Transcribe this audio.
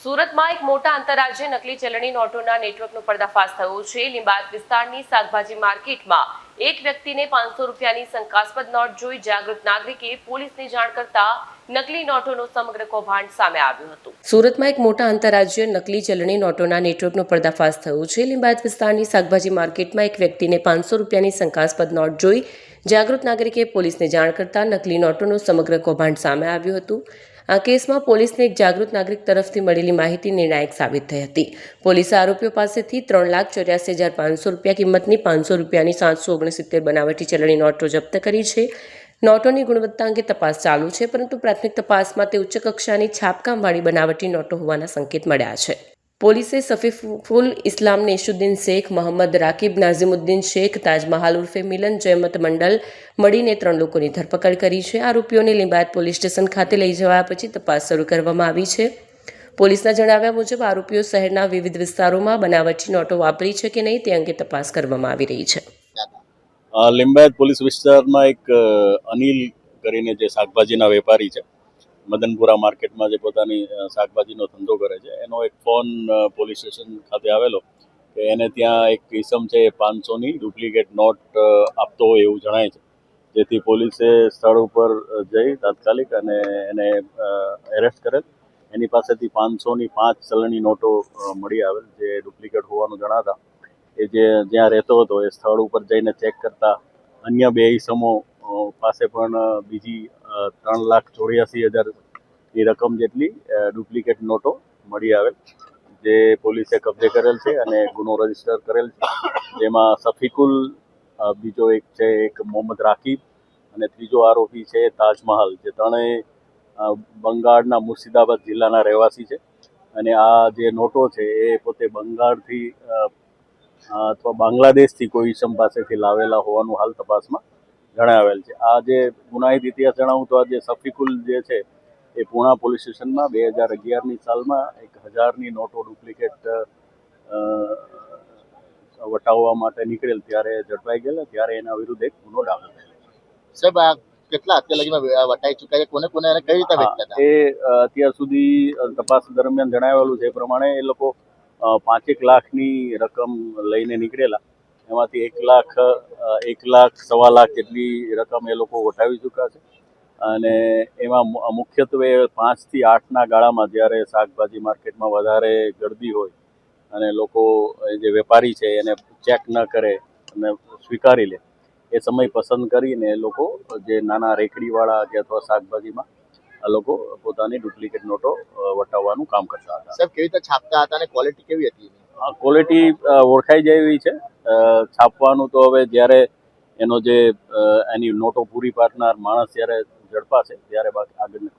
સુરતમાં એક મોટા આંતરરાજ્ય નકલી ચલણી નોટોના નેટવર્કનો પર્દાફાશ થયો છે। લીંબાયત વિસ્તારની શાકભાજી માર્કેટમાં એક વ્યક્તિને 500 રૂપિયાની શંકાસ્પદ નોટ જોઈ જાગૃત નાગરિકે પોલીસને જાણ કરતા નકલી નોટોનો સમગ્ર કૌભાંડ સામે આવ્યું હતું। સુરતમાં એક મોટા આંતરરાજ્ય નકલી ચલણી નોટોના નેટવર્કનો પર્દાફાશ થયો છે। લીંબાયત વિસ્તારની શાકભાજી માર્કેટમાં એક વ્યક્તિને 500 રૂપિયાની શંકાસ્પદ નોટ જોઈ જાગૃત નાગરિકે પોલીસને જાણ કરતા નકલી નોટોનો સમગ્ર કૌભાંડ સામે આવ્યું હતું। આ કેસમાં પોલીસને એક જાગૃત નાગરિક તરફથી મળેલી માહિતી નિર્ણાયક સાબિત થઈ હતી। પોલીસે આરોપીઓ પાસેથી 3,84,500 રૂપિયા કિંમતની 500 રૂપિયાની 769 બનાવટી ચલણી નોટો જપ્ત કરી છે। નોટોની ગુણવત્તા અંગે તપાસ ચાલુ છે, પરંતુ પ્રાથમિક તપાસમાં તે ઉચ્ચ કક્ષાની છાપકામવાળી બનાવટી નોટો હોવાના સંકેત મળ્યા છે। પોલીસે સફીફુલ ઇસ્લામ નેશુદ્દીન શેખ, મોહમ્મદ રાકીબ નાઝીમુદ્દીન શેખ, તાજમહાલ ઉર્ફે મિલન જયમત મંડલ મળીને 3 લોકોની ધરપકડ કરી છે। આરોપીઓને લીંબાયત પોલીસ સ્ટેશન ખાતે લઈ જવાયા પછી તપાસ શરૂ કરવામાં આવી છે। પોલીસના જણાવ્યા મુજબ આરોપીઓ શહેરના વિવિધ વિસ્તારોમાં બનાવટી નોટો વાપરી છે કે નહીં તે અંગે તપાસ કરવામાં આવી રહી છે। લીંબાયત પોલીસ વિસ્તારમાં એક અનિલ કરીને જે શાકભાજીના વેપારી છે, મદનપુરા માર્કેટમાં જે પોતાની શાકભાજીનો ધંધો કરે છે, એનો એક ફોન પોલીસ સ્ટેશન ખાતે આવેલો કે એને ત્યાં એક કિસમ છે 500ની ડુપ્લિકેટ નોટ આપતો હોય એવું જણાય છે, જેથી પોલીસે સ્થળ ઉપર જઈ તાત્કાલિક અને એને એરેસ્ટ કરેલ। એની પાસેથી 500ની 5 ચલણી નોટો મળી આવેલ, જે ડુપ્લિકેટ હોવાનું જણાતા એ જ્યાં રહેતો હતો એ સ્થળ ઉપર જઈને ચેક કરતા અન્ય 2 ઈસમો પાસે પણ બીજી 3,84,000ની રકમ જેટલી ડુપ્લિકેટ નોટો મળી આવેલ, જે પોલીસે કબજે કરેલ છે અને ગુનો રજીસ્ટર કરેલ છે। જેમાં સફીકુલ, બીજો એક છે એક મોહમ્મદ રાકીબ અને ત્રીજો આરોપી છે તાજમહાલ, જે ત્રણેય બંગાળના મુર્શિદાબાદ જિલ્લાના રહેવાસી છે। અને આ જે નોટો છે એ પોતે બંગાળથી અથવા બાંગ્લાદેશથી કોઈ ઈસમ પાસેથી લાવેલા હોવાનું હાલ તપાસમાં જણાવેલ છે। આ જે ગુનાહિત ઇતિહાસ જણાવું તો આ જે સફીકુલ જે છે એ પૂણા પોલીસ સ્ટેશનમાં 2011ની સાલમાં 1000ની નોટો ડુપ્લિકેટ વટાવવા માટે નીકળેલ ત્યારે ઝડપાઈ ગયેલા, ત્યારે એના વિરુદ્ધ એક ગુનો દાખલ થયેલો છે। સાહેબ, આ કેટલા અત્યાર લગીમાં વટાઈ ચૂક્યા છે, કોને કોને અને કઈ રીતે વેચતા હતા? એ અત્યાર સુધી તપાસ દરમિયાન જણાવેલું છે એ પ્રમાણે એ લોકો 5 લાખની રકમ લઈને નીકળેલા, એમાંથી 1 લાખ 1,00,000 લાખ જેટલી રકમ એ લોકો વટાવી ચૂક્યા છે। અને એમાં મુખ્યત્વે 5 થી 8ના ગાળામાં જ્યારે શાકભાજી માર્કેટમાં વધારે ગળદી હોય અને લોકો જે વેપારી છે એને ચેક ન કરે અને સ્વીકારી લે, એ સમય પસંદ કરીને એ લોકો જે નાના રેકડીવાળા કે અથવા શાકભાજીમાં આ લોકો પોતાની ડુપ્લિકેટ નોટો વટાવવાનું કામ કરતા હતા। સાહેબ, કેવી રીતે છાપતા હતા અને ક્વોલિટી કેવી હતી? ક્વોલિટી ઓળખાઈ જાય એવી છે। છાપવાનું તો હવે જ્યારે એનો જે એની નોટો પૂરી પાડનાર માણસ જ્યારે ઝડપાશે ત્યારે આગળની